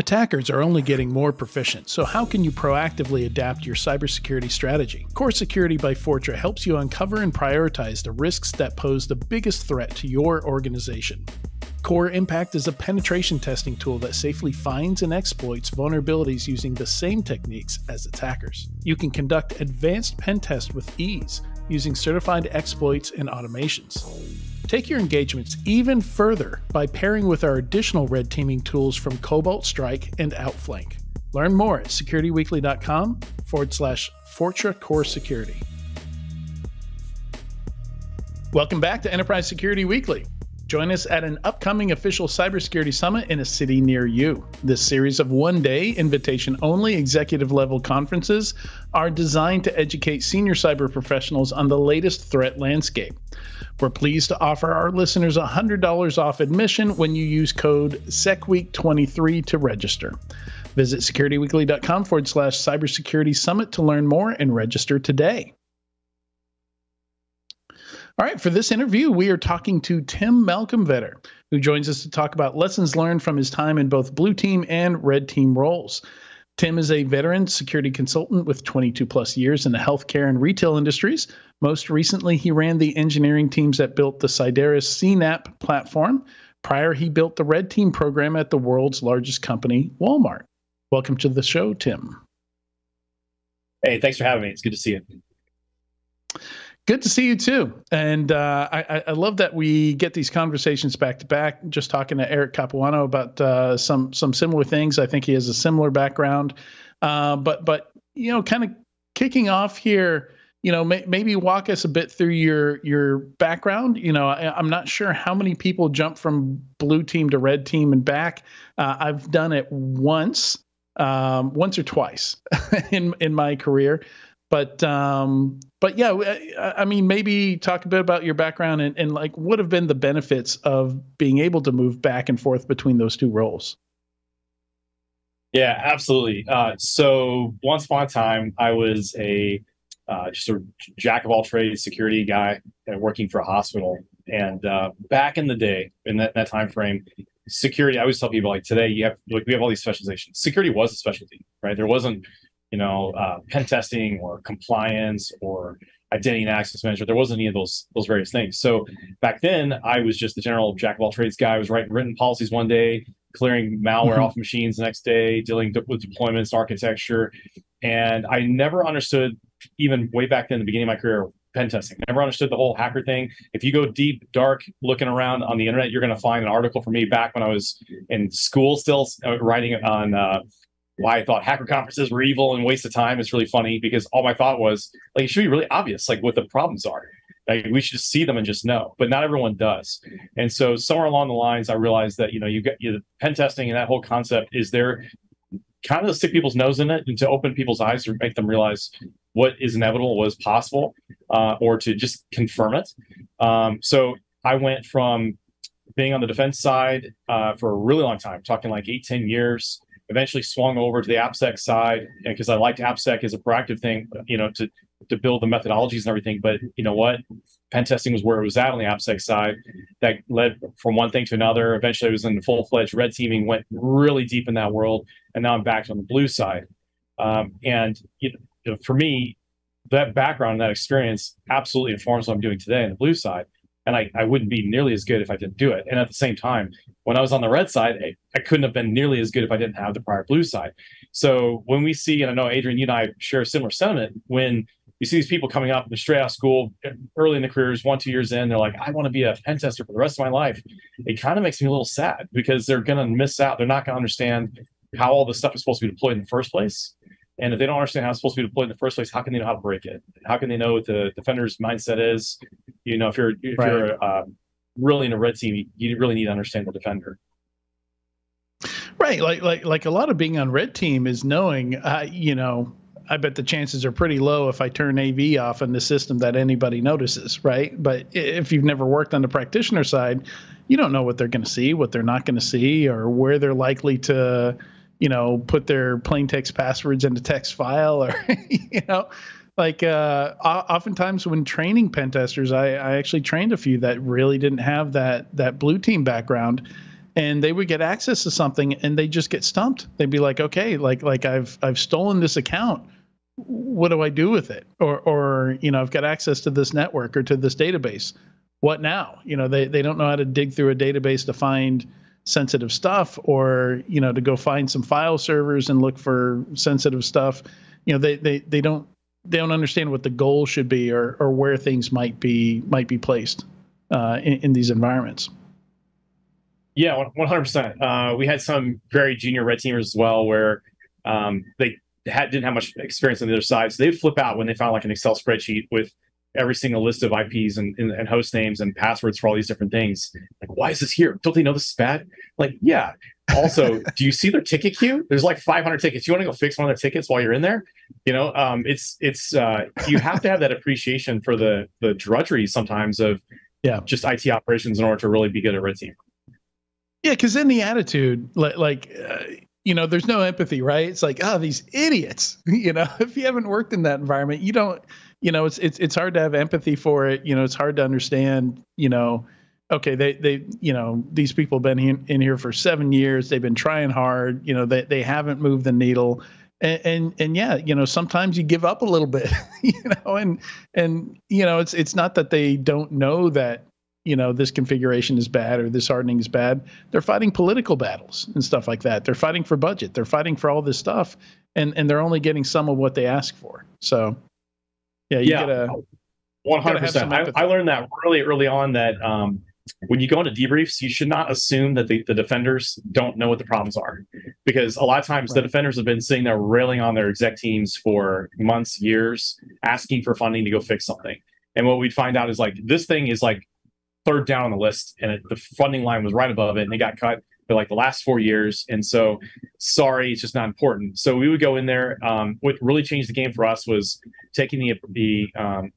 Attackers are only getting more proficient, so how can you proactively adapt your cybersecurity strategy? Core Security by Fortra helps you uncover and prioritize the risks that pose the biggest threat to your organization. Core Impact is a penetration testing tool that safely finds and exploits vulnerabilities using the same techniques as attackers. You can conduct advanced pen tests with ease using certified exploits and automations. Take your engagements even further by pairing with our additional red teaming tools from Cobalt Strike and Outflank. Learn more at securityweekly.com/Fortra Core Security. Welcome back to Enterprise Security Weekly. Join us at an upcoming official cybersecurity summit in a city near you. This series of one-day, invitation-only executive-level conferences are designed to educate senior cyber professionals on the latest threat landscape. We're pleased to offer our listeners $100 off admission when you use code SECWEEK23 to register. Visit securityweekly.com/cybersecurity summit to learn more and register today. All right, for this interview, we are talking to Tim MalcomVetter, who joins us to talk about lessons learned from his time in both blue team and red team roles. Tim is a veteran security consultant with 22 plus years in the healthcare and retail industries. Most recently, he ran the engineering teams that built the Cyrus CNAP platform. Prior, he built the red team program at the world's largest company, Walmart. Welcome to the show, Tim. Hey, thanks for having me. It's good to see you. Good to see you too. And I love that we get these conversations back to back. Just talking to Eric Capuano about some similar things. I think he has a similar background. But you know, kind of kicking off here, you know, maybe walk us a bit through your background. You know, I'm not sure how many people jump from blue team to red team and back. I've done it once or twice in my career. But yeah, I mean, maybe talk a bit about your background and like what have been the benefits of being able to move back and forth between those two roles. Yeah, absolutely. So once upon a time, I was just a jack of all trades security guy working for a hospital. And back in the day, in that time frame, security, I always tell people like today, we have all these specializations. Security was a specialty, right? There wasn't, pen testing or compliance or identity and access management. There wasn't any of those various things. So back then, I was just the general jack of all trades guy. I was writing written policies one day, clearing malware off machines the next day, dealing with deployments, architecture. And I never understood, even way back then, the beginning of my career, pen testing. Never understood the whole hacker thing. If you go deep, dark, looking around on the internet, you're going to find an article from me back when I was in school still writing on why I thought hacker conferences were evil and waste of time. It's really funny because all my thought was, like, it should be really obvious, like, what the problems are. Like, we should just see them and just know, but not everyone does. And so somewhere along the lines, I realized that, you get pen testing and that whole concept is there kind of to stick people's nose in it and to open people's eyes to make them realize what is inevitable, what is possible, or to just confirm it. So I went from being on the defense side for a really long time, talking like 8-10 years, eventually swung over to the AppSec side because I liked AppSec as a proactive thing, to build the methodologies and everything. But you know what? Pen testing was where it was at on the AppSec side. That led from one thing to another. Eventually, I was in the full-fledged red teaming, went really deep in that world, and now I'm back on the blue side. And for me, that background and that experience absolutely informs what I'm doing today on the blue side. And I wouldn't be nearly as good if I didn't do it. And at the same time, when I was on the red side, I couldn't have been nearly as good if I didn't have the prior blue side. So when we see, and I know, Adrian, you and I share a similar sentiment, when you see these people coming up, they're straight out of school, early in the careers, 1-2 years in, they're like, I want to be a pen tester for the rest of my life. It kind of makes me a little sad because they're going to miss out. They're not going to understand how all this stuff is supposed to be deployed in the first place. And if they don't understand how it's supposed to be deployed in the first place, how can they know how to break it? How can they know what the defender's mindset is? If you're really in a red team, you really need to understand the defender. Right, like a lot of being on red team is knowing, I bet the chances are pretty low if I turn AV off in the system that anybody notices, right? But if you've never worked on the practitioner side, you don't know what they're going to see, what they're not going to see, or where they're likely to put their plain text passwords into text file, or, oftentimes when training pen testers, I actually trained a few that really didn't have that blue team background. and they would get access to something and they just get stumped. They'd be like, okay, like I've stolen this account. What do I do with it? Or I've got access to this network or to this database. What now? They don't know how to dig through a database to find sensitive stuff, or to go find some file servers and look for sensitive stuff. They don't understand what the goal should be, or where things might be placed in these environments. Yeah, 100%. We had some very junior red teamers as well, where they didn't have much experience on the other side, so they'd flip out when they found like an Excel spreadsheet with every single list of IPs and host names and passwords for all these different things. Like, why is this here? Don't they know this is bad? Like, yeah. Also, do you see their ticket queue? There's like 500 tickets. You want to go fix one of their tickets while you're in there? It's you have to have that appreciation for the drudgery sometimes of just IT operations in order to really be good at red team. Yeah, because in the attitude, there's no empathy, right? It's like, oh, these idiots. If you haven't worked in that environment, you don't. It's hard to have empathy for it. It's hard to understand. Okay, they these people have been in here for 7 years. They've been trying hard. They haven't moved the needle. And yeah, sometimes you give up a little bit. And it's not that they don't know that this configuration is bad or this hardening is bad. They're fighting political battles and stuff like that. They're fighting for budget. They're fighting for all this stuff, and they're only getting some of what they ask for. So, yeah, you gotta 100%. I learned that really early on that when you go into debriefs, you should not assume that the defenders don't know what the problems are, because a lot of times the defenders have been sitting there railing on their exec teams for months, years, asking for funding to go fix something. And what we'd find out is like, this thing is like third down on the list, and the funding line was right above it, and they got cut for like the last 4 years. And so, sorry, it's just not important. So we would go in there. What really changed the game for us was taking the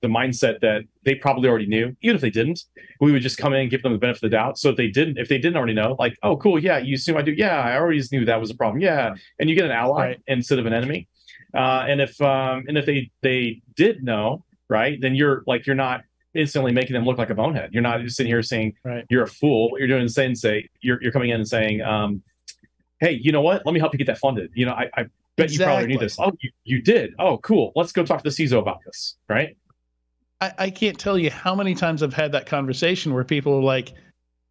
mindset that they probably already knew. Even if they didn't, we would just come in and give them the benefit of the doubt. So if they didn't already know, like, oh, cool, yeah, you assume I do. Yeah, I already knew that was a problem. Yeah, and you get an ally instead of an enemy. And if they did know, right, then you're not instantly making them look like a bonehead. You're not just sitting here saying you're a fool. What you're doing is you're coming in and saying, hey, you know what? Let me help you get that funded. I bet you probably knew this. Oh, you did. Oh, cool. Let's go talk to the CISO about this. Right. I can't tell you how many times I've had that conversation where people are like,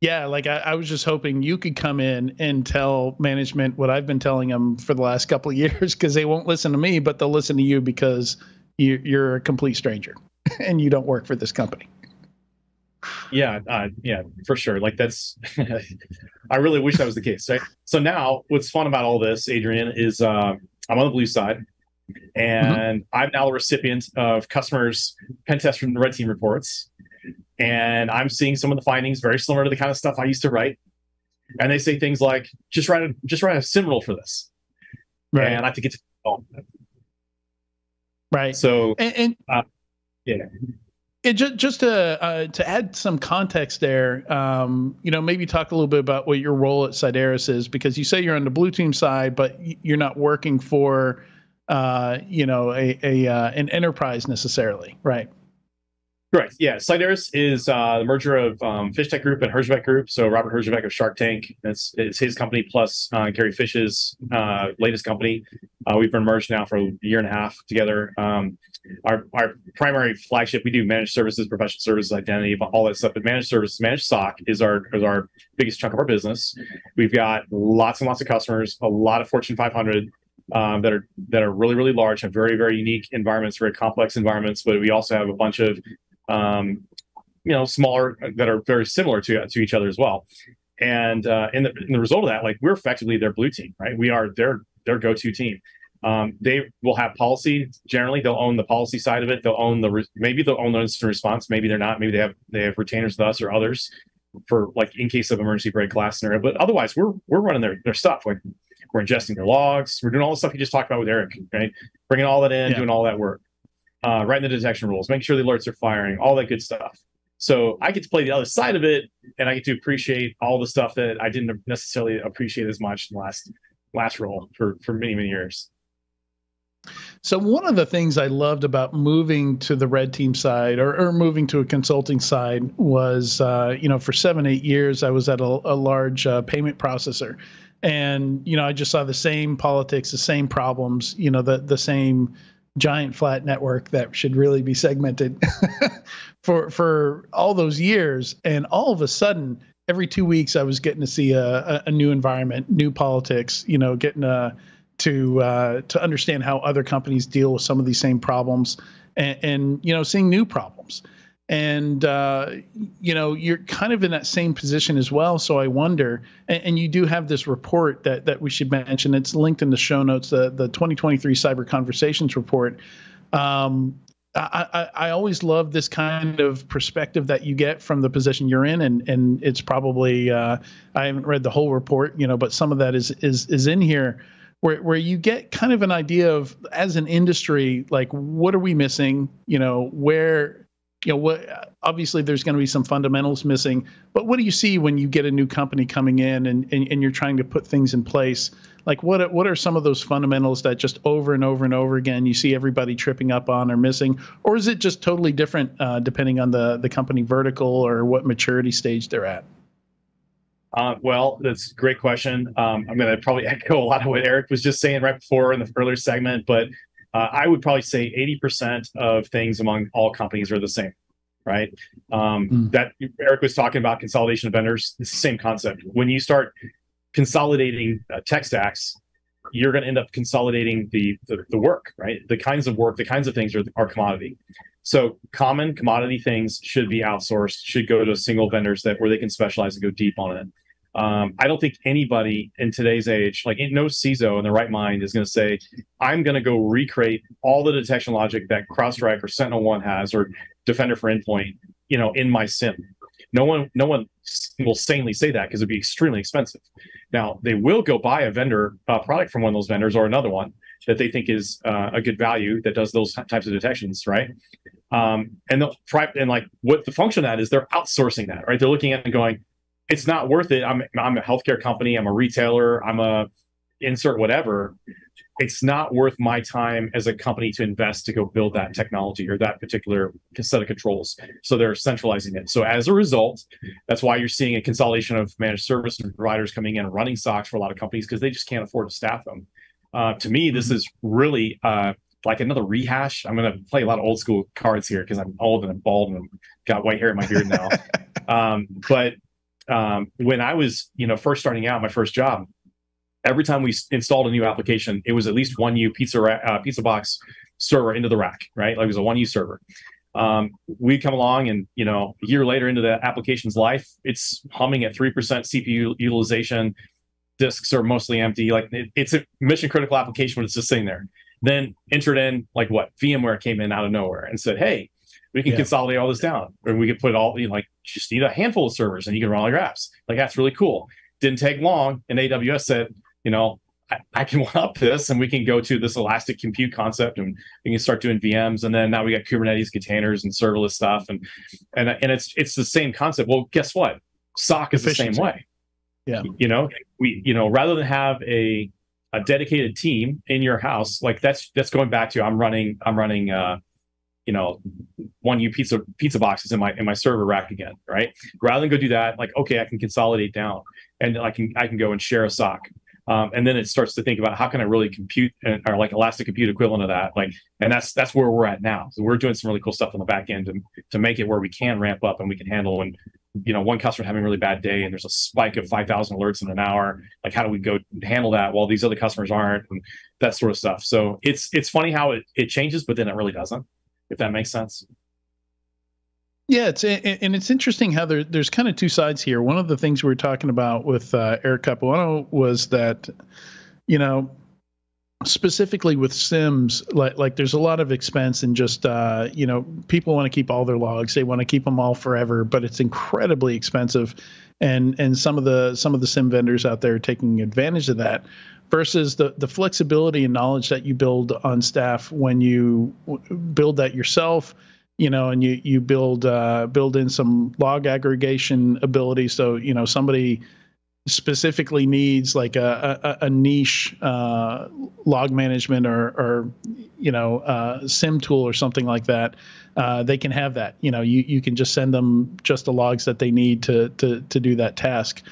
yeah, like I was just hoping you could come in and tell management what I've been telling them for the last couple of years, because they won't listen to me, but they'll listen to you because you're a complete stranger and you don't work for this company. Yeah, for sure. Like that's, I really wish that was the case. Right? So now what's fun about all this, Adrian, is I'm on the blue side, and I'm now the recipient of customers' pen test from the red team reports. And I'm seeing some of the findings very similar to the kind of stuff I used to write. And they say things like, just write a SIM rule for this. Right. And I have to get to right. So yeah. Just to add some context there, maybe talk a little bit about what your role at Cyrus is, because you say you're on the blue team side, but you're not working for, an enterprise necessarily, right? Correct. Yeah, Cyrus is the merger of Fishtech Group and Herzbeck Group. So Robert Herzbeck of Shark Tank, it's his company plus Gary Fish's latest company. We've been merged now for a year and a half together. Our primary flagship, we do managed services, professional services, identity, all that stuff. But managed services, managed SOC is our biggest chunk of our business. We've got lots and lots of customers, a lot of Fortune 500. That are really, really large, have very, very unique environments, very complex environments. But we also have a bunch of smaller that are very similar to each other as well. And in the result of that, like, we're effectively their blue team, right? We are their go-to team. They will have policy. Generally, they'll own the policy side of it. They'll own maybe they'll own the incident response. Maybe they're not. Maybe they have retainers with us or others for, like, in case of emergency break glass scenario. But otherwise, we're running their stuff. Like, we're ingesting their logs. We're doing all the stuff you just talked about with Eric, right? Bringing all that in, doing all that work, writing the detection rules, making sure the alerts are firing, all that good stuff. So I get to play the other side of it, and I get to appreciate all the stuff that I didn't necessarily appreciate as much in the last role for many, many years. So one of the things I loved about moving to the red team side or moving to a consulting side was, for 7, 8 years, I was at a large payment processor. And, I just saw the same politics, the same problems, the same giant flat network that should really be segmented for all those years. And all of a sudden, every 2 weeks, I was getting to see a new environment, new politics, getting to understand how other companies deal with some of these same problems and seeing new problems. And, you're kind of in that same position as well. So I wonder, and you do have this report that we should mention. It's linked in the show notes, the 2023 Cyber Conversations report. I always love this kind of perspective that you get from the position you're in. And it's probably, I haven't read the whole report, but some of that is in here. Where you get kind of an idea of, as an industry, like, what are we missing? What obviously there's going to be some fundamentals missing, but what do you see when you get a new company coming in and you're trying to put things in place? Like, what are some of those fundamentals that just over and over and over again you see everybody tripping up on or missing? Or is it just totally different depending on the company vertical or what maturity stage they're at? Well, that's a great question. I'm going to probably echo a lot of what Eric was just saying right before in the earlier segment, but I would probably say 80% of things among all companies are the same, right? That Eric was talking about consolidation of vendors. It's the same concept. When you start consolidating tech stacks, you're going to end up consolidating the work, right? The kinds of work, the kinds of things are commodity. So common commodity things should be outsourced, should go to single vendors where they can specialize and go deep on it. I don't think anybody in today's age, like no CISO in their right mind, is going to say, I'm going to go recreate all the detection logic that CrowdStrike or SentinelOne has or Defender for Endpoint, in my SIEM. No one will sanely say that because it'd be extremely expensive. Now, they will go buy a vendor product from one of those vendors or another one that they think is a good value that does those types of detections, right? And like what the function of that is, they're outsourcing that, right? They're looking at it and going, it's not worth it. I'm a healthcare company. I'm a retailer. I'm a insert whatever. It's not worth my time as a company to invest to go build that technology or that particular set of controls. So they're centralizing it. So as a result, that's why you're seeing a consolidation of managed service providers coming in and running SOCs for a lot of companies because they just can't afford to staff them. To me, this is really like another rehash. I'm going to play a lot of old school cards here because I'm old and I'm bald and got white hair in my beard now. But when I was, first starting out, my first job, every time we installed a new application, it was at least 1U pizza box server into the rack, right? Like it was a 1U server. We'd come along and, a year later into the application's life, it's humming at 3% CPU utilization. Disks are mostly empty. Like it's a mission critical application, but it's just sitting there. Then entered in VMware came in out of nowhere and said, hey, we can consolidate all this down, or we could put all, just need a handful of servers and you can run all your apps. Like, that's really cool. Didn't take long. And AWS said, I can one up this and we can go to this elastic compute concept and we can start doing VMs. And then now we got Kubernetes containers and serverless stuff. And it's the same concept. Well, guess what? SOC is the same way. Yeah. Rather than have a dedicated team in your house, like that's going back to I'm running 1U pizza boxes in my server rack again, right? Rather than go do that, like, okay, I can consolidate down and I can go and share a SOC. And then it starts to think about how can I really compute or like elastic compute equivalent of that. Like, and that's where we're at now. So we're doing some really cool stuff on the back end to make it where we can ramp up and we can handle when, one customer having a really bad day and there's a spike of 5,000 alerts in an hour. Like, how do we go handle that while these other customers aren't, and that sort of stuff. So it's funny how it changes, but then it really doesn't, if that makes sense. Yeah, it's interesting how there's kind of two sides here. One of the things we were talking about with Eric Capuano was that, specifically with SIEMs, like there's a lot of expense and just, people want to keep all their logs. They want to keep them all forever, but it's incredibly expensive. And some of the SIEM vendors out there are taking advantage of that versus the flexibility and knowledge that you build on staff when you build that yourself, and you build in some log aggregation ability. So, somebody specifically needs like a niche log management or SIEM tool or something like that, they can have that. You can just send them just the logs that they need to do that task.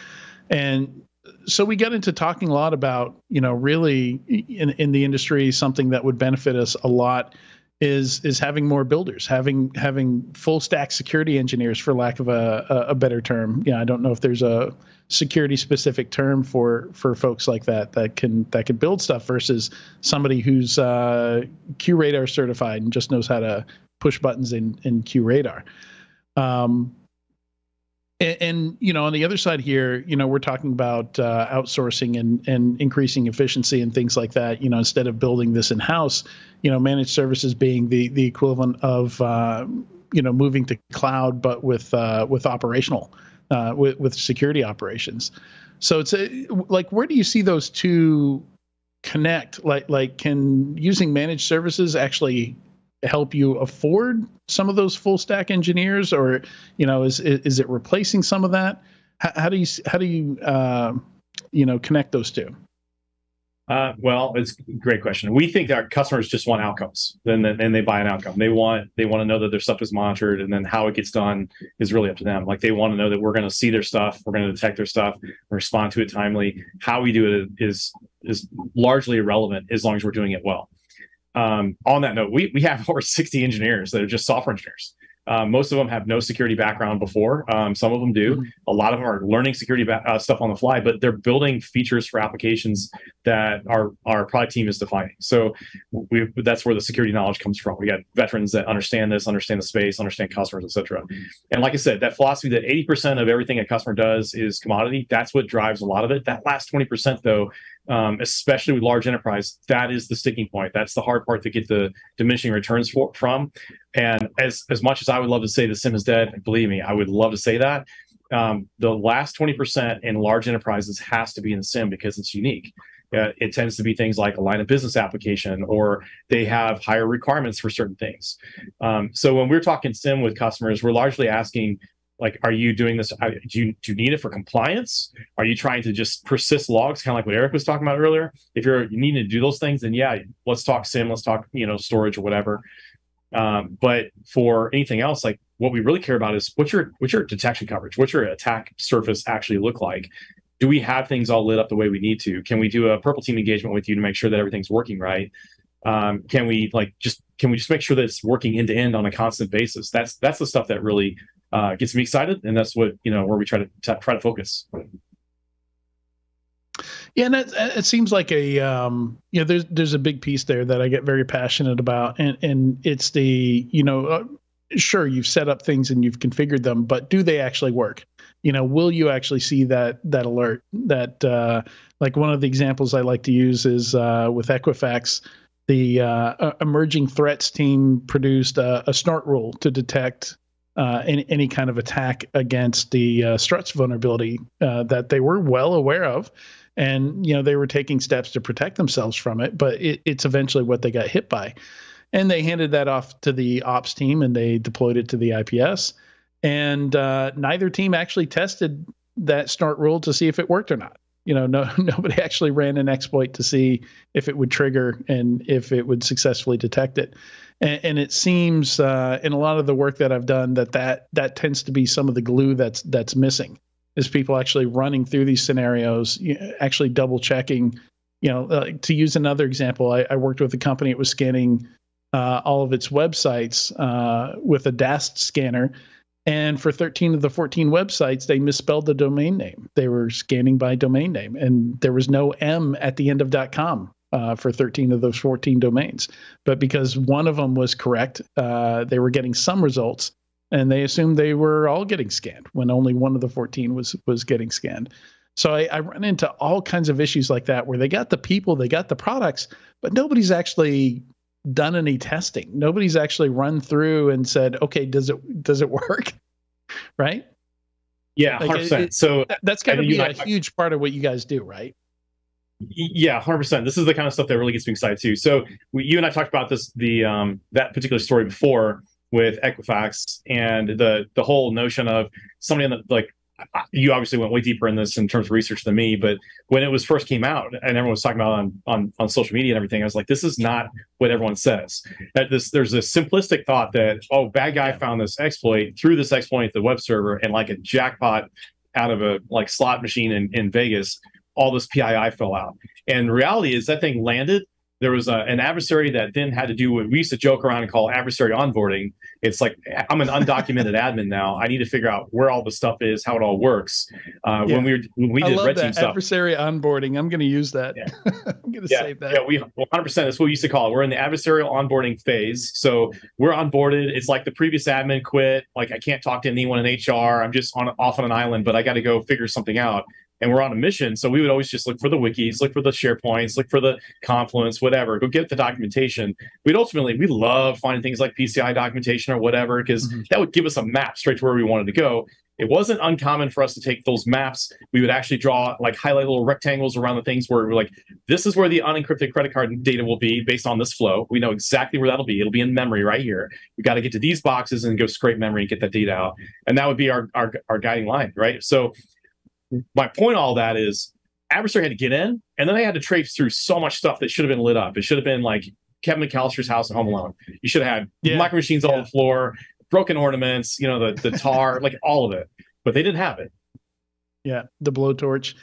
And so we got into talking a lot about, really in the industry, something that would benefit us a lot is having more builders, having full stack security engineers, for lack of a better term. I don't know if there's a security specific term for folks like that can build stuff versus somebody who's QRadar certified and just knows how to push buttons in QRadar. And on the other side here, we're talking about outsourcing and increasing efficiency and things like that. Instead of building this in house, managed services being the equivalent of moving to cloud, but with operational, with security operations. So it's like, where do you see those two connect? Like can using managed services actually help you afford some of those full stack engineers, or is it replacing some of that? How do you connect those two? Well, it's a great question. We think our customers just want outcomes, and they buy an outcome. They want to know that their stuff is monitored, and then how it gets done is really up to them. Like, they want to know that we're going to see their stuff, we're going to detect their stuff, respond to it timely. How we do it is largely irrelevant as long as we're doing it well. On that note, we have over 60 engineers that are just software engineers. Most of them have no security background before. Some of them do. Mm-hmm. A lot of them are learning security stuff on the fly, but they're building features for applications that our product team is defining. So that's where the security knowledge comes from. We got veterans that understand this, understand the space, understand customers, et cetera. And like I said, that philosophy that 80% of everything a customer does is commodity, that's what drives a lot of it. That last 20%, though, especially with large enterprise, that is the sticking point. That's the hard part to get the diminishing returns from. And as much as I would love to say the SIEM is dead, believe me, I would love to say that. The last 20% in large enterprises has to be in SIEM because it's unique. It tends to be things like a line of business application, or they have higher requirements for certain things. So when we're talking SIEM with customers, we're largely asking, like, are you doing this? Do you need it for compliance? Are you trying to just persist logs, kind of like what Eric was talking about earlier? If you need to do those things, then yeah, let's talk SIEM, let's talk storage or whatever. But for anything else, like, what we really care about is what's your detection coverage? What's your attack surface actually look like? Do we have things all lit up the way we need to? Can we do a purple team engagement with you to make sure that everything's working right? Can we just make sure that it's working end to end on a constant basis? That's the stuff that really gets me excited, and that's what where we try to focus. Yeah, and it seems like there's a big piece there that I get very passionate about, and it's the sure, you've set up things and you've configured them, but do they actually work? Will you actually see that alert? That like, one of the examples I like to use is with Equifax. The emerging threats team produced a snort rule to detect any kind of attack against the struts vulnerability that they were well aware of, and they were taking steps to protect themselves from it. But it's eventually what they got hit by, and they handed that off to the ops team, and they deployed it to the IPS. And neither team actually tested that snort rule to see if it worked or not. Nobody actually ran an exploit to see if it would trigger and if it would successfully detect it. And it seems in a lot of the work that I've done that tends to be some of the glue that's missing, is people actually running through these scenarios, actually double checking. To use another example, I worked with a company. It was scanning all of its websites with a DAST scanner. And for 13 of the 14 websites, they misspelled the domain name. They were scanning by domain name, and there was no M at the end of .com for 13 of those 14 domains. But because one of them was correct, they were getting some results, and they assumed they were all getting scanned when only one of the 14 was getting scanned. So I run into all kinds of issues like that, where they got the people, they got the products, but nobody's actually done any testing. Nobody's actually run through and said, okay, does it work? Right? Yeah, 100%. So that's got to be a huge part of what you guys do, right? Yeah, 100%. This is the kind of stuff that really gets me excited too. So you and I talked about this, that particular story before with Equifax, and the whole notion of somebody on the, like, you obviously went way deeper in this in terms of research than me, but when it was first came out and everyone was talking about on social media and everything, I was like, this is not what everyone says. That there's a simplistic thought that, oh, bad guy found this exploit, threw this exploit at the web server, and like a jackpot out of a like slot machine in Vegas, all this PII fell out. And the reality is that thing landed. There was an adversary that then had to do what we used to joke around and call adversary onboarding. It's like, I'm an undocumented admin now. I need to figure out where all the stuff is, how it all works. When we did red team stuff, adversary onboarding. I'm going to use that. Yeah. I'm going to save that. Yeah, we 100%. That's what we used to call it. We're in the adversarial onboarding phase. So we're onboarded. It's like the previous admin quit. Like, I can't talk to anyone in HR. I'm just off on an island, but I got to go figure something out. And we're on a mission, so we would always just look for the wikis, look for the SharePoints, look for the Confluence, whatever, go get the documentation. We love finding things like PCI documentation or whatever, because that would give us a map straight to where we wanted to go. It wasn't uncommon for us to take those maps. We would actually draw, like, highlight little rectangles around the things where we're like, this is where the unencrypted credit card data will be based on this flow. We know exactly where that'll be. It'll be in memory right here. We got to get to these boxes and go scrape memory and get that data out. And that would be our guiding line, right? So my point all that is adversary had to get in, and then they had to traipse through so much stuff that should have been lit up. It should have been like Kevin McAllister's house at Home Alone. You should have had micro machines all on the floor, broken ornaments, the tar, like all of it. But they didn't have it. Yeah, the blowtorch.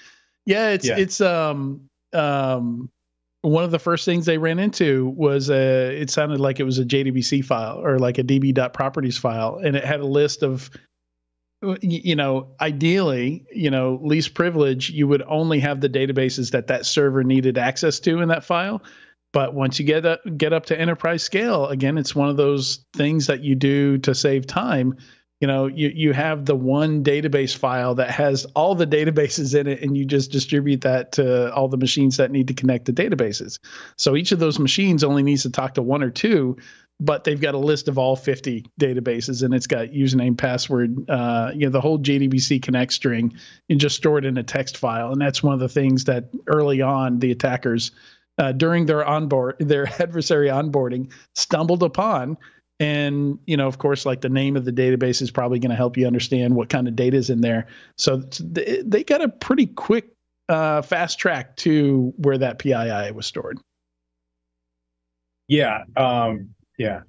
Yeah, it's one of the first things they ran into was it sounded like it was a JDBC file or like a db.properties file, and it had a list of, ideally, least privilege, you would only have the databases that server needed access to in that file. But once you get up to enterprise scale, again, it's one of those things that you do to save time. You have the one database file that has all the databases in it, and you just distribute that to all the machines that need to connect to databases. So each of those machines only needs to talk to one or two, but they've got a list of all 50 databases, and it's got username, password, the whole JDBC connect string, and just store it in a text file. And that's one of the things that early on the attackers, during their adversary onboarding, stumbled upon. And, of course, like the name of the database is probably going to help you understand what kind of data is in there. So they got a pretty quick, fast track to where that PII was stored. Yeah. Yeah.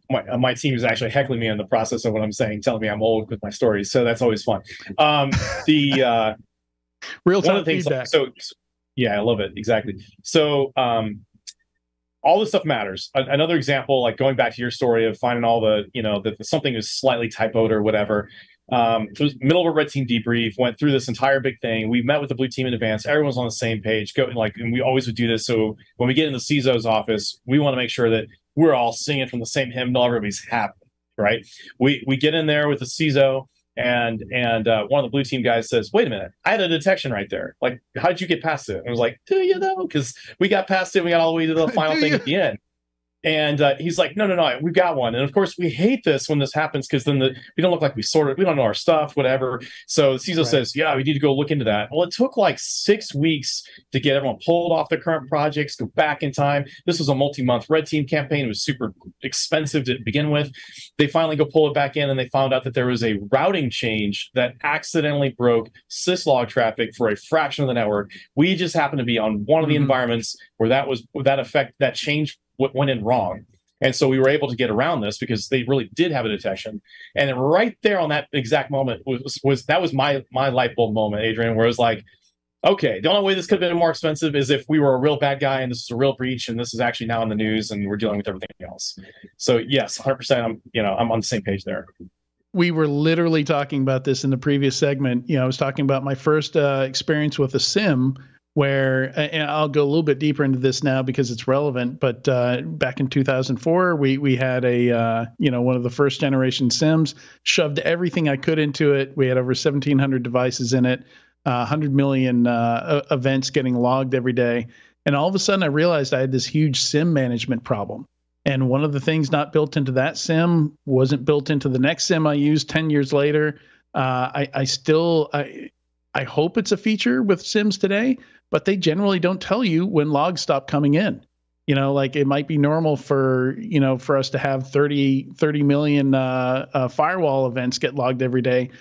My team is actually heckling me in the process of what I'm saying, telling me I'm old with my stories. So that's always fun. Real-time feedback. Yeah, I love it. Exactly. So all this stuff matters. Another example, like going back to your story of finding all the, that something is slightly typoed or whatever. It was middle of a red team debrief, went through this entire big thing. We met with the blue team in advance. Everyone's on the same page. And we always would do this. So when we get in the CISO's office, we want to make sure that we're all singing from the same hymnal. Everybody's happy, right? We get in there with the CISO, and one of the blue team guys says, "Wait a minute, I had a detection right there. Like, how did you get past it?" And I was like, "Do you know?" Because we got past it. We got all the way to the final thing at the end. And he's like, no, we've got one. And of course, we hate this when this happens, because then we don't look like we don't know our stuff, whatever. So CISO says, yeah, we need to go look into that. Well, it took like 6 weeks to get everyone pulled off their current projects, go back in time. This was a multi-month red team campaign. It was super expensive to begin with. They finally go pull it back in, and they found out that there was a routing change that accidentally broke syslog traffic for a fraction of the network. We just happened to be on one of the environments where that change went in wrong. And so we were able to get around this because they really did have a detection. And right there on that exact moment was my light bulb moment, Adrian, where it was like, okay, the only way this could have been more expensive is if we were a real bad guy and this is a real breach and this is actually now in the news and we're dealing with everything else. So yes, 100%, I'm on the same page there. We were literally talking about this in the previous segment. I was talking about my first experience with a SIEM, where, and I'll go a little bit deeper into this now because it's relevant, but back in 2004, we had one of the first generation SIEMs, shoved everything I could into it. We had over 1,700 devices in it, 100 million events getting logged every day. And all of a sudden I realized I had this huge SIEM management problem. And one of the things not built into that SIEM wasn't built into the next SIEM I used 10 years later. I hope it's a feature with SIEMs today, but they generally don't tell you when logs stop coming in. Like it might be normal for us to have 30 million firewall events get logged every day.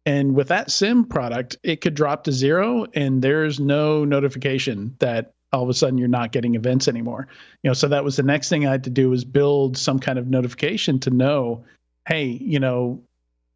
And with that SIEM product, it could drop to 0 and there's no notification that all of a sudden you're not getting events anymore. So that was the next thing I had to do, was build some kind of notification to know, hey,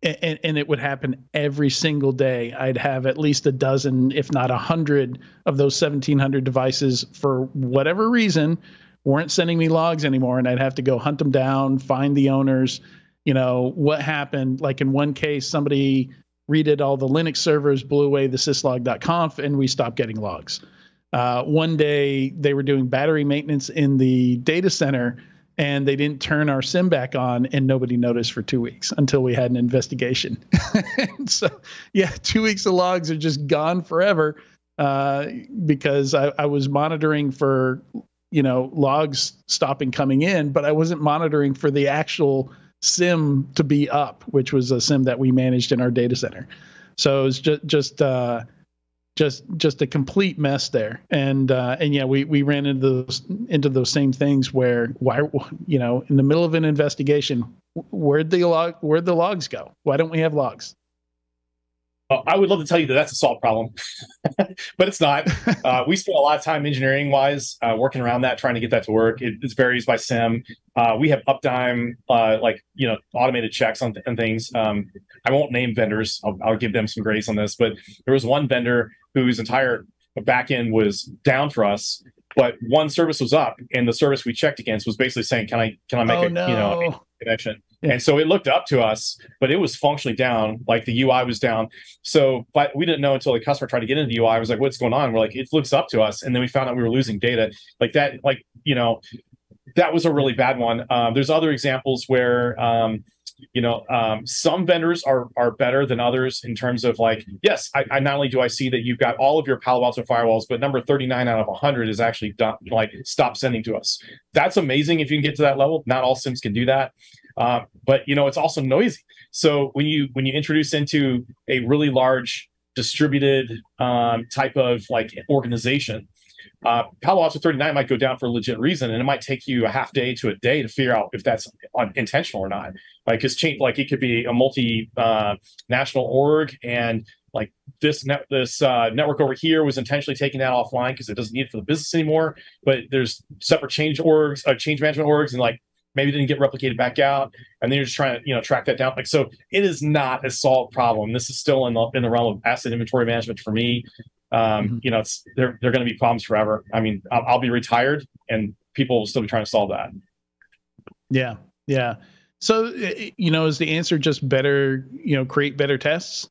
and it would happen every single day. I'd have at least a dozen, if not 100 of those 1,700 devices, for whatever reason, weren't sending me logs anymore. And I'd have to go hunt them down, find the owners, what happened. Like in one case, somebody redid all the Linux servers, blew away the syslog.conf, and we stopped getting logs. One day they were doing battery maintenance in the data center and they didn't turn our SIEM back on, and nobody noticed for 2 weeks until we had an investigation. So yeah, 2 weeks of logs are just gone forever, because I was monitoring for, logs stopping coming in, but I wasn't monitoring for the actual SIEM to be up, which was a SIEM that we managed in our data center. So it was just a complete mess there. And yeah, we ran into those same things where, why, in the middle of an investigation, where'd the logs go? Why don't we have logs? I would love to tell you that that's a solved problem, but it's not. We spent a lot of time engineering wise working around that, trying to get that to work. It varies by SIEM. We have uptime, automated checks on and things. I won't name vendors. I'll give them some grace on this, but there was one vendor whose entire backend was down for us, but one service was up, and the service we checked against was basically saying, "Can I make a connection?" Yeah. And so it looked up to us, but it was functionally down. Like the UI was down. So, but we didn't know until the customer tried to get into the UI. I was like, "What's going on?" We're like, "It looks up to us," and then we found out we were losing data like that. That was a really bad one. There's other examples where some vendors are better than others in terms of yes, I not only do I see that you've got all of your Palo Alto firewalls, but number 39 out of 100 is actually done, stop sending to us. That's amazing if you can get to that level. Not all SIEMs can do that. But it's also noisy. So when you introduce into a really large distributed type of organization, Palo Alto 39 might go down for a legit reason, and it might take you a half day to a day to figure out if that's intentional or not. Because it could be a multi-national org, and this network over here was intentionally taking that offline because it doesn't need it for the business anymore. But there's separate change management orgs, and maybe didn't get replicated back out, and then you're just trying to track that down. So it is not a solved problem. This is still in the realm of asset inventory management for me. It's they're going to be problems forever. I mean, I'll be retired, and people will still be trying to solve that. Yeah. So is the answer just better? Create better tests?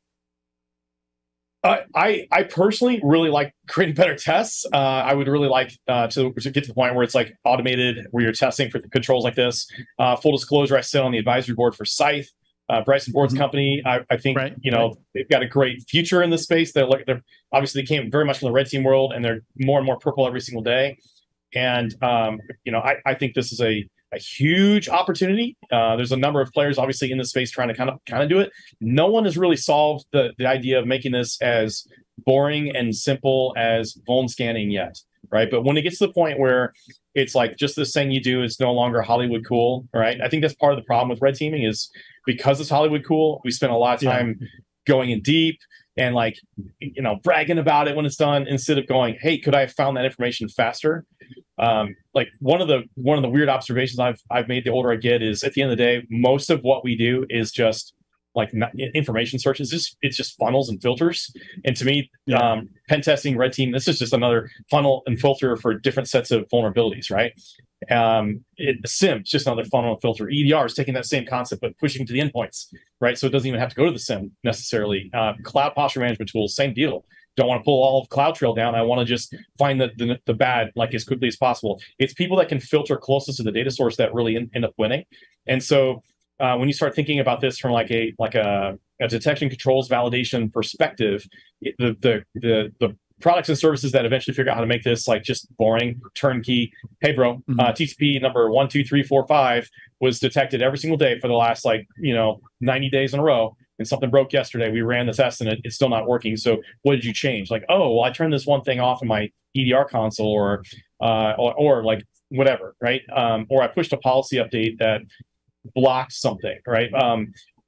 I personally really like creating better tests. I would really like to get to the point where it's automated, where you're testing for controls like this. Full disclosure, I sit on the advisory board for Scythe, Bryson Board's company. I think they've got a great future in this space. They're obviously they came very much from the red team world, and they're more and more purple every single day. And I think this is a huge opportunity. There's a number of players obviously in this space trying to kind of do it. No one has really solved the idea of making this as boring and simple as vuln scanning yet, right? But when it gets to the point where it's just this thing you do is no longer Hollywood cool, right? I think that's part of the problem with red teaming, is because it's Hollywood cool, we spend a lot of time going in deep and bragging about it when it's done, instead of going, hey, could I have found that information faster? One of the weird observations I've made the older I get is, at the end of the day, most of what we do is just information searches. It's just funnels and filters. And to me, pen testing, red team, this is just another funnel and filter for different sets of vulnerabilities, right? SIEM is just another funnel and filter. EDR is taking that same concept but pushing to the endpoints, right? So it doesn't even have to go to the SIEM necessarily. Cloud posture management tools, same deal. Don't want to pull all of CloudTrail down. I want to just find the bad as quickly as possible. It's people that can filter closest to the data source that really end up winning. And so when you start thinking about this from a detection controls validation perspective, the products and services that eventually figure out how to make this just boring, turnkey. Hey, bro, TCP number 1, 2, 3, 4, 5 was detected every single day for the last 90 days in a row. And something broke yesterday. We ran the test and it's still not working. So what did you change? I turned this one thing off in my EDR console, or whatever, right? Or I pushed a policy update that blocked something, right?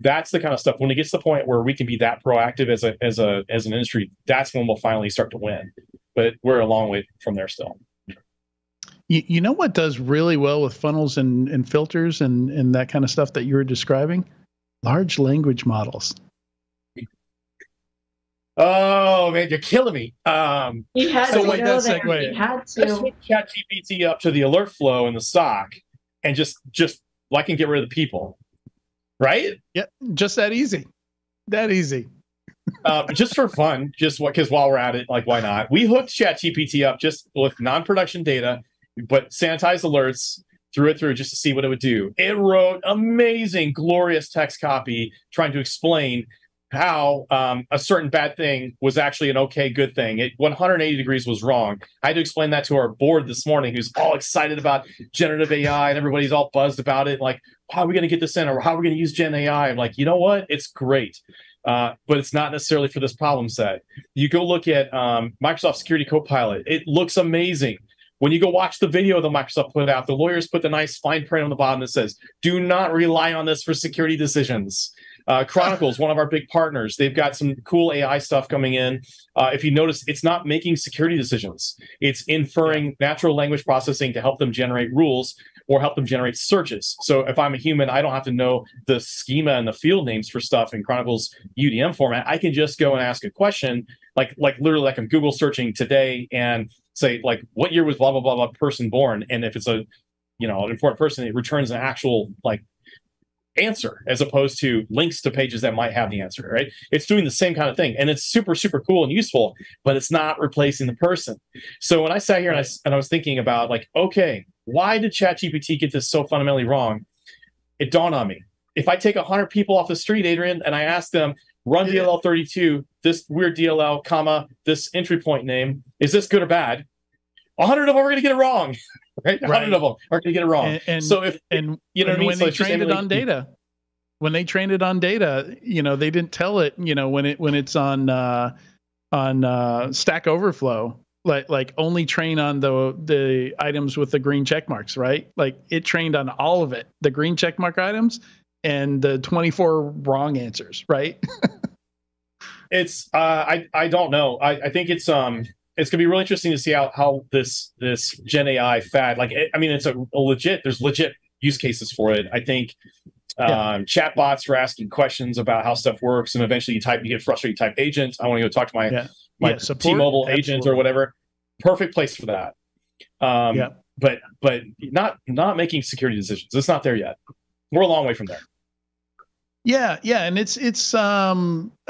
That's the kind of stuff when it gets to the point where we can be that proactive as an industry, that's when we'll finally start to win. But we're a long way from there still. You know what does really well with funnels and filters and that kind of stuff that you were describing? Large language models. Oh man, you're killing me. He had So to like go that there. segue. He had Let's to. hook ChatGPT up to the alert flow in the SOC and just well, I can get rid of the people, right? Yeah, just that easy. That easy. Just for fun, because while we're at it, like why not? We hooked ChatGPT up just with non-production data, but sanitized alerts, threw it through just to see what it would do. It wrote amazing, glorious text copy trying to explain how a certain bad thing was actually an okay, good thing. It 180 degrees was wrong. I had to explain that to our board this morning, who's all excited about generative AI, and everybody's all buzzed about it. Like, how are we going to get this in, or how are we going to use Gen AI? I'm like, you know what? It's great. But it's not necessarily for this problem set. You go look at Microsoft Security Copilot. It looks amazing. When you go watch the video that Microsoft put out, the lawyers put the nice fine print on the bottom that says, do not rely on this for security decisions. Chronicles, one of our big partners, they've got some cool AI stuff coming in. If you notice, it's not making security decisions. It's inferring natural language processing to help them generate rules or help them generate searches. So if I'm a human, I don't have to know the schema and the field names for stuff in Chronicles UDM format. I can just go and ask a question, like literally like I'm Google searching today and say, like, what year was blah, blah, blah, blah person born? And if it's an important person, it returns an actual, like, answer as opposed to links to pages that might have the answer, right? It's doing the same kind of thing, and it's super, super cool and useful, but it's not replacing the person. So when I sat here and I was thinking about, like, okay, why did ChatGPT get this so fundamentally wrong? It dawned on me. If I take 100 people off the street, Adrian, and I ask them, run DLL 32, this weird DLL, comma, this entry point name, is this good or bad? 100 of them are going to get it wrong. Right? 100 of them are going to get it wrong. And so if you know what I mean, when they trained it on data, they didn't tell it, when it's on Stack Overflow, like only train on the items with the green check marks, right? Like it trained on all of it, the green check mark items and the 24 wrong answers, right? It's I don't know. I think it's gonna be really interesting to see how this Gen AI fad, like, I mean, it's there's legit use cases for it. I think chatbots for asking questions about how stuff works, and eventually you get frustrated, you type agent. I want to go talk to my T-Mobile agent or whatever. Perfect place for that. But not making security decisions. It's not there yet. We're a long way from there. Yeah, and it's I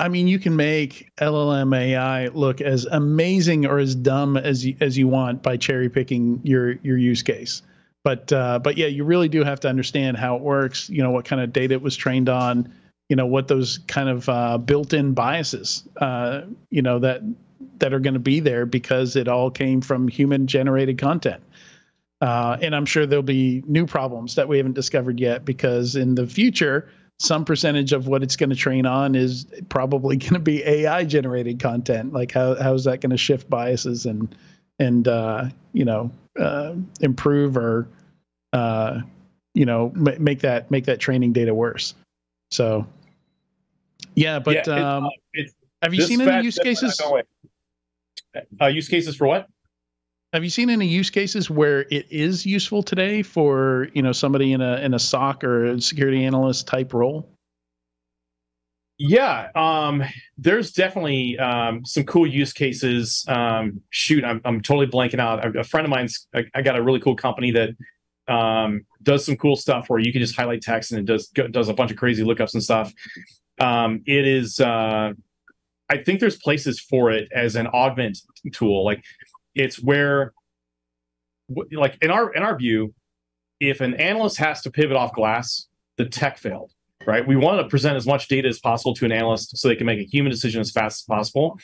mean, you can make LLM AI look as amazing or as dumb as you want by cherry picking your use case. But yeah, you really do have to understand how it works, what kind of data it was trained on, what those kind of built-in biases that are going to be there because it all came from human generated content. And I'm sure there'll be new problems that we haven't discovered yet, because in the future, some percentage of what it's going to train on is probably going to be AI generated content. Like how is that going to shift biases and improve or make that training data worse. So yeah, but have you seen any use cases? Use cases for what? Have you seen any use cases where it is useful today for somebody in a SOC or a security analyst type role? Yeah, there's definitely some cool use cases. Shoot, I'm totally blanking out. A friend of mine's I got a really cool company that does some cool stuff where you can just highlight text and it does a bunch of crazy lookups and stuff. It is I think there's places for it as an augment tool. Like, it's where, like, in our view, if an analyst has to pivot off glass, the tech failed, right? We want to present as much data as possible to an analyst so they can make a human decision as fast as possible.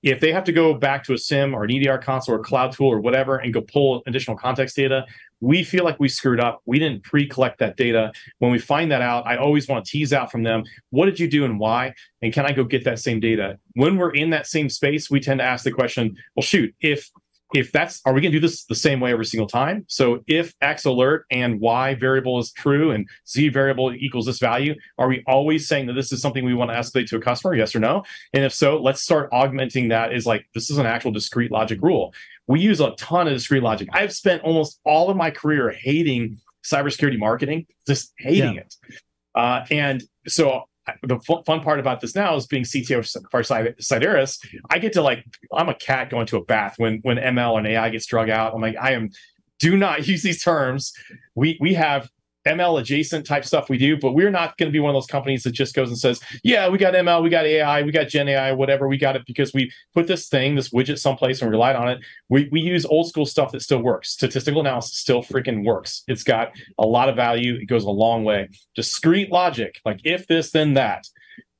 If they have to go back to a SIEM or an EDR console or a cloud tool or whatever and go pull additional context data, we feel like we screwed up. We didn't pre-collect that data. When we find that out, I always want to tease out from them, what did you do and why? And can I go get that same data? When we're in that same space, we tend to ask the question, well, shoot, if if that's, are we going to do this the same way every single time? So if X alert and Y variable is true and Z variable equals this value, are we always saying that this is something we want to escalate to a customer? Yes or no? And if so, let's start augmenting that as like, this is an actual discrete logic rule. We use a ton of discrete logic. I've spent almost all of my career hating cybersecurity marketing, just hating it. And so the fun part about this now is being CTO for Cyrus. I get to like, I'm a cat going to a bath when ML and AI gets drug out. I'm like, do not use these terms. We have ML adjacent type stuff we do, but we're not going to be one of those companies that just goes and says, yeah, we got ML, we got AI, we got Gen AI, whatever. We got it because we put this widget someplace and relied on it. We use old school stuff that still works. Statistical analysis still freaking works. It's got a lot of value. It goes a long way. Discrete logic, like if this, then that,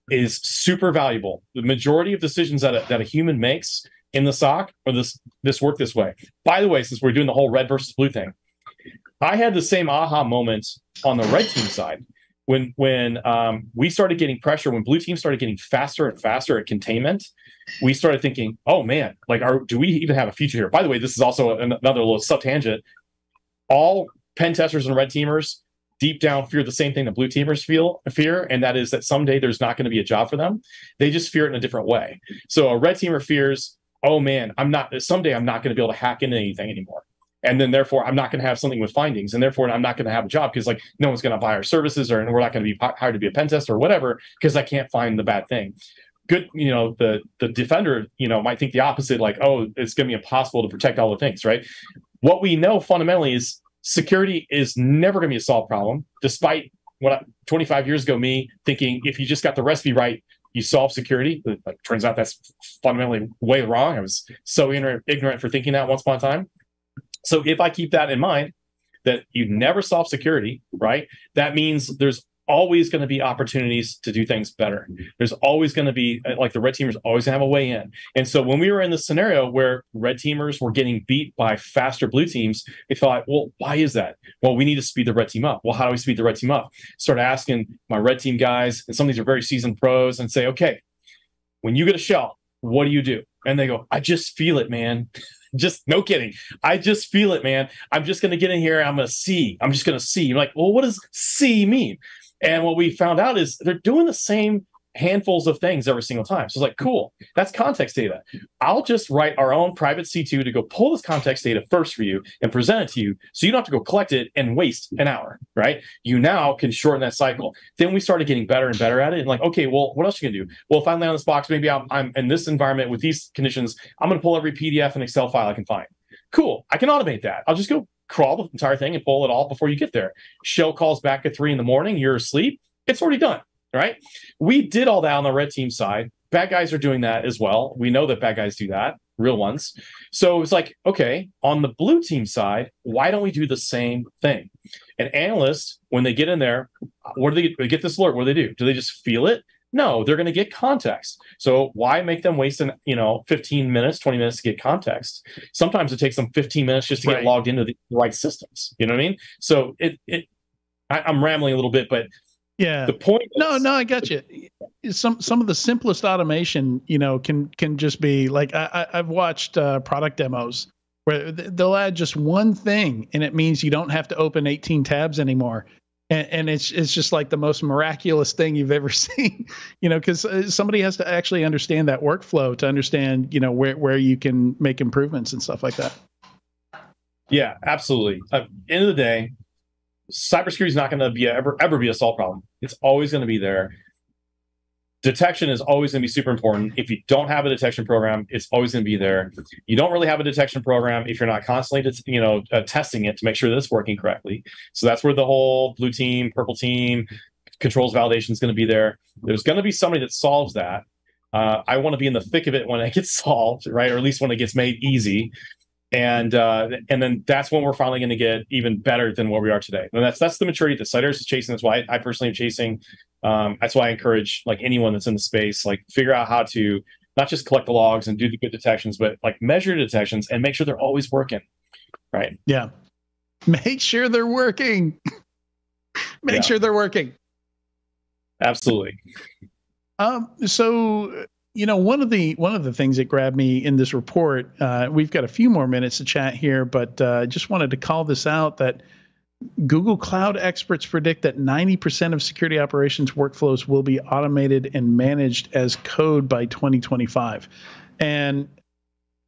is super valuable. The majority of decisions that a human makes in the SOC or this work this way. By the way, since we're doing the whole red versus blue thing, I had the same aha moment on the red team side when we started getting pressure, when blue team started getting faster and faster at containment. We started thinking, oh man, like do we even have a future here? By the way, this is also another little sub-tangent. All pen testers and red teamers deep down fear the same thing that blue teamers fear, and that is that someday there's not going to be a job for them. They just fear it in a different way. So a red teamer fears, oh man, someday I'm not going to be able to hack into anything anymore. And then therefore I'm not going to have something with findings, and therefore I'm not going to have a job because like no one's going to buy our services, or we're not going to be hired to be a pen tester or whatever because I can't find the bad thing. Good, the defender, might think the opposite, like, oh, it's going to be impossible to protect all the things, right? What we know fundamentally is security is never going to be a solved problem, despite 25 years ago me thinking if you just got the recipe right, you solve security. But turns out that's fundamentally way wrong. I was so ignorant for thinking that once upon a time. So if I keep that in mind, that you never solve security, right? That means there's always going to be opportunities to do things better. There's always going to be, like the red teamers always going to have a way in. And so when we were in this scenario where red teamers were getting beat by faster blue teams, we thought, well, why is that? Well, we need to speed the red team up. Well, how do we speed the red team up? Start asking my red team guys, and some of these are very seasoned pros, and say, okay, when you get a shell, what do you do? And they go, I just feel it, man. Just no kidding. I just feel it, man. I'm just going to get in here. And I'm going to see. I'm just going to see. You're like, well, what does see mean? And what we found out is they're doing the same handfuls of things every single time. So it's like, cool, that's context data. I'll just write our own private C2 to go pull this context data first for you and present it to you, so you don't have to go collect it and waste an hour, right? You now can shorten that cycle. Then we started getting better and better at it. And like, okay, well, what else you can do? Well, if I land on this box, maybe I'm in this environment with these conditions, I'm going to pull every PDF and Excel file I can find. Cool, I can automate that. I'll just go crawl the entire thing and pull it all before you get there. Shell calls back at 3 a.m, you're asleep, it's already done, right? We did all that on the red team side. Bad guys are doing that as well. We know that bad guys do that, real ones. So it's like, okay, on the blue team side, why don't we do the same thing? An analyst, when they get in there, what do they get this alert? What do? Do they just feel it? No, they're going to get context. So why make them waste 15 minutes, 20 minutes to get context? Sometimes it takes them 15 minutes just to get logged into the right systems. You know what I mean? So I'm rambling a little bit, but yeah, the point is, no, I got you. Some of the simplest automation, can just be like, I've watched product demos where they'll add just one thing, and it means you don't have to open 18 tabs anymore. And it's just like the most miraculous thing you've ever seen, because somebody has to actually understand that workflow to understand, where you can make improvements and stuff like that. Yeah, absolutely. End of the day, cybersecurity is not going to be ever be a solved problem. It's always going to be there. Detection is always going to be super important. If you don't have a detection program, it's always going to be there. You don't really have a detection program if you're not constantly, testing it to make sure that it's working correctly. So that's where the whole blue team, purple team, controls validation is going to be there. There's going to be somebody that solves that. I want to be in the thick of it when it gets solved, right? Or at least when it gets made easy. And then that's when we're finally going to get even better than where we are today. And that's the maturity that Cyrus is chasing. That's why I personally am chasing. That's why I encourage like anyone that's in the space, like figure out how to not just collect the logs and do the good detections, but like measure detections and make sure they're always working. Right. Yeah. Make sure they're working. Make sure they're working. Absolutely. So, one of the things that grabbed me in this report, we've got a few more minutes to chat here, but just wanted to call this out that Google Cloud experts predict that 90% of security operations workflows will be automated and managed as code by 2025. And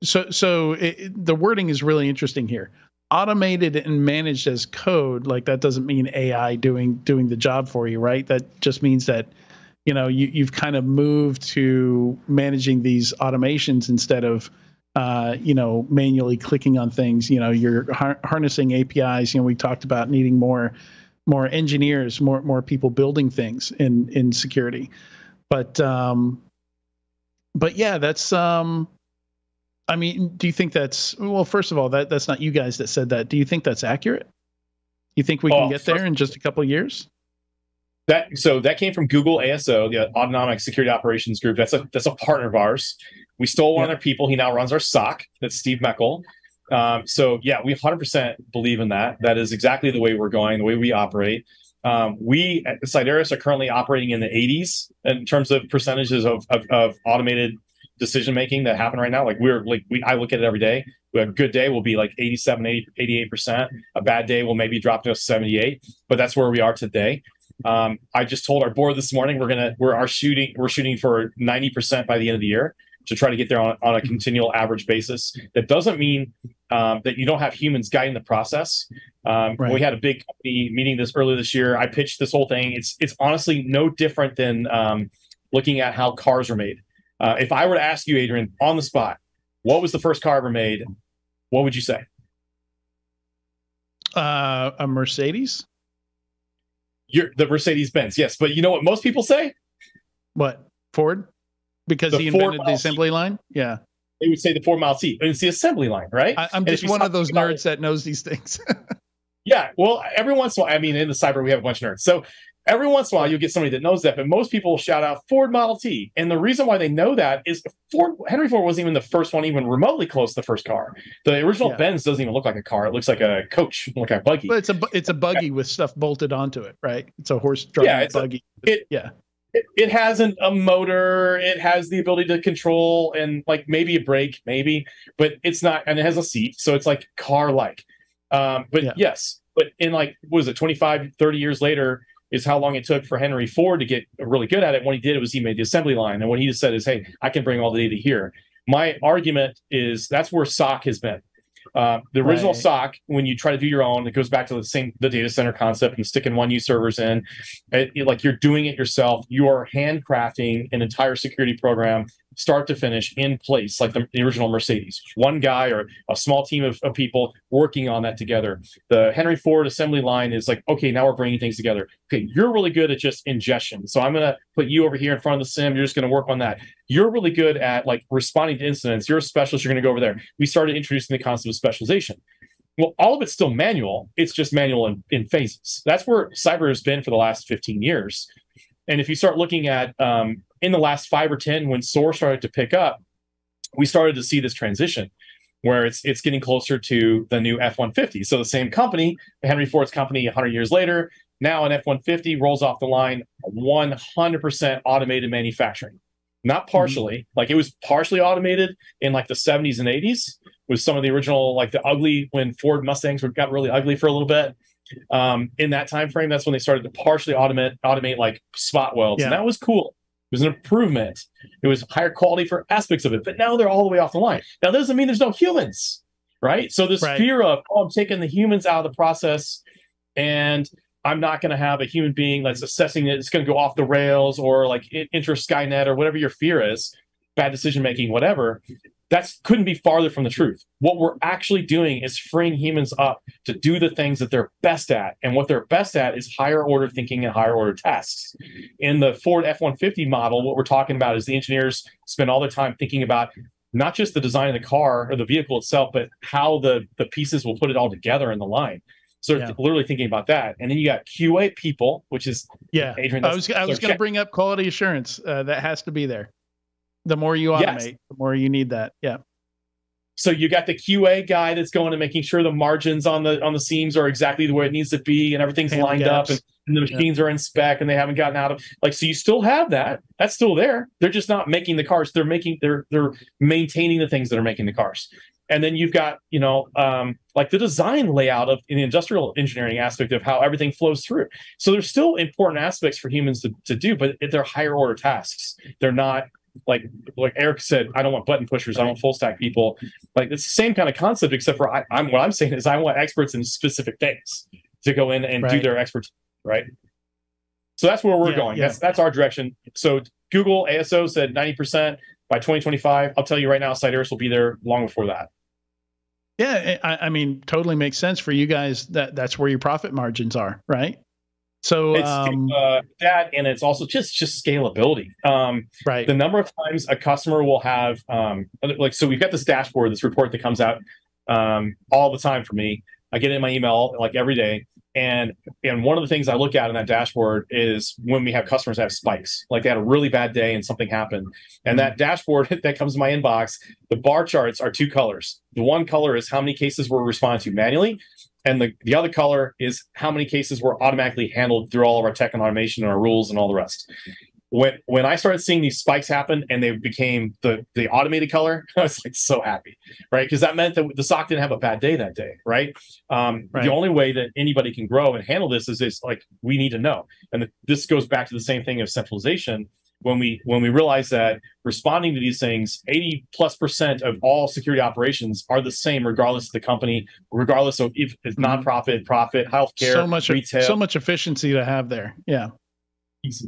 so the wording is really interesting here. Automated and managed as code, like that doesn't mean AI doing the job for you, right? That just means that you've kind of moved to managing these automations instead of manually clicking on things. You're harnessing APIs. We talked about needing more engineers, more people building things in security. But yeah, that's I mean, do you think that's, well, first of all, that's not you guys that said that. Do you think that's accurate? You think we can get there in just a couple of years? That came from Google ASO, the Autonomic Security Operations Group. That's a partner of ours. We stole one of their people. He now runs our SOC. That's Steve Meckel. Yeah, we 100% believe in that. That is exactly the way we're going, the way we operate. We at Cyrus are currently operating in the 80s in terms of percentages of automated decision making that happen right now. I look at it every day. We have a good day, we'll be like 87, 88%. A bad day will maybe drop to 78, but that's where we are today. I just told our board this morning we're shooting for 90% by the end of the year to try to get there on a continual average basis. That doesn't mean that you don't have humans guiding the process. Right. We had a big company meeting earlier this year. I pitched this whole thing. It's honestly no different than looking at how cars are made. If I were to ask you, Adrian, on the spot, what was the first car ever made? What would you say? A Mercedes. The Mercedes-Benz, yes. But you know what most people say? What? Ford? Because he invented the assembly line? Yeah. They would say the Ford Model T. It's the assembly line, right? I'm just one of those nerds that knows these things. Yeah. Well, every once in a while, I mean, in the cyber, we have a bunch of nerds. So every once in a while, you'll get somebody that knows that, but most people will shout out Ford Model T. And the reason why they know that is Henry Ford wasn't even the first one even remotely close to the first car. The original Benz doesn't even look like a car. It looks like a coach, like a buggy. But it's a buggy with stuff bolted onto it, right? It's a horse-drawn buggy. It has a motor. It has the ability to control and like maybe a brake, but it's not, and it has a seat. So it's like car-like. Yes, but in like, what is it, 25, 30 years later, is how long it took for Henry Ford to get really good at it. When he did it was he made the assembly line. And what he just said is, hey, I can bring all the data here. My argument is that's where SOC has been. The original SOC, when you try to do your own, it goes back to the data center concept and sticking 1U servers in. Like you're doing it yourself. You are handcrafting an entire security program, start to finish, in place, like the original Mercedes. One guy or a small team of people working on that together. The Henry Ford assembly line is like, okay, now we're bringing things together. Okay, you're really good at just ingestion. So I'm going to put you over here in front of the SIEM. You're just going to work on that. You're really good at like responding to incidents. You're a specialist. You're going to go over there. We started introducing the concept of specialization. Well, all of it's still manual. It's just manual in phases. That's where cyber has been for the last 15 years. And if you start looking at in the last 5 or 10, when SOAR started to pick up, we started to see this transition where it's getting closer to the new F-150. So the same company, Henry Ford's company 100 years later, now an F-150 rolls off the line, 100% automated manufacturing. Not partially, like it was partially automated in like the 70s and 80s with some of the original, like the ugly, when Ford Mustangs got really ugly for a little bit. In that time frame, that's when they started to partially automate like spot welds, and that was cool. It was an improvement. It was higher quality for aspects of it, but now they're all the way off the line. Now, that doesn't mean there's no humans, right? So this fear of, oh, I'm taking the humans out of the process, and I'm not going to have a human being that's assessing it. It's going to go off the rails, or like enter Skynet, or whatever your fear is, bad decision making, whatever. That couldn't be farther from the truth. What we're actually doing is freeing humans up to do the things that they're best at. And what they're best at is higher order thinking and higher order tasks. In the Ford F-150 model, what we're talking about is the engineers spend all their time thinking about not just the design of the car or the vehicle itself, but how the pieces will put it all together in the line. So literally thinking about that. And then you got QA people, which is Adrian. I was going to bring up quality assurance. That has to be there. The more you automate, the more you need that. Yeah. So you got the QA guy that's going and making sure the margins on the seams are exactly the way it needs to be, and everything lined up, and and the machines are in spec and they haven't gotten out of like, so you still have that. That's still there. They're just not making the cars. They're maintaining the things that are making the cars. And then you've got, like the design layout of in the industrial engineering aspect of how everything flows through. So there's still important aspects for humans to do, but they're higher order tasks. They're not like Eric said, I don't want button pushers. I want full stack people. Like it's the same kind of concept, except for what I'm saying is I want experts in specific things to go in and do their expertise, right? So that's where we're going. Yeah. That's our direction. So Google ASO said 90% by 2025. I'll tell you right now, Cyrus will be there long before that. Yeah, I mean, totally makes sense for you guys. That's where your profit margins are, right? So it's that, and it's also just scalability. Right. The number of times a customer will have so we've got this dashboard, this report that comes out all the time for me. I get it in my email like every day. And one of the things I look at in that dashboard is when we have customers have spikes, like they had a really bad day and something happened. And that dashboard that comes in my inbox, the bar charts are two colors. The one color is how many cases were responded to manually. And the other color is how many cases were automatically handled through all of our tech and automation and our rules and all the rest. When I started seeing these spikes happen and they became the automated color, I was like so happy, right? Because that meant that the SOC didn't have a bad day that day, right? The only way that anybody can grow and handle this is like we need to know. And this goes back to the same thing of centralization. When we realize that responding to these things, 80+% of all security operations are the same, regardless of the company, regardless of if it's nonprofit, profit, healthcare, retail. So much efficiency to have there. Yeah.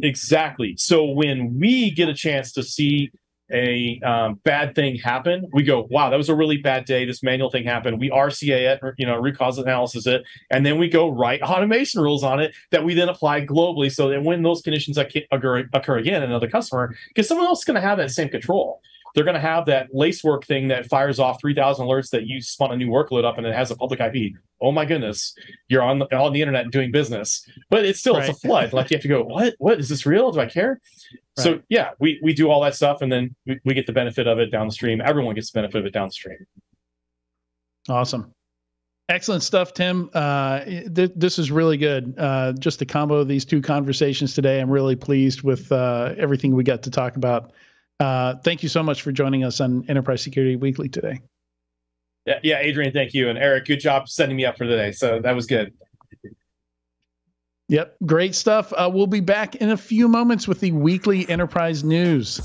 Exactly. So when we get a chance to see a bad thing happen, we go, wow, that was a really bad day. This manual thing happened. We RCA it, or, root cause analysis it, and then we go write automation rules on it that we then apply globally. So that when those conditions occur again in another customer, because someone else is going to have that same control. They're going to have that lacework thing that fires off 3,000 alerts that you spun a new workload up and it has a public IP. Oh my goodness, you're on the internet doing business, but it's still it's a flood. Like you have to go, what is this real? Do I care? Right. So yeah, we do all that stuff, and then we get the benefit of it down the stream. Everyone gets the benefit of it down the stream. Awesome. Excellent stuff, Tim. This is really good. Just the combo of these two conversations today. I'm really pleased with everything we got to talk about. Thank you so much for joining us on Enterprise Security Weekly today. Yeah, Adrian, thank you. And Eric, good job setting me up for today. So that was good. Yep, great stuff. We'll be back in a few moments with the weekly Enterprise News.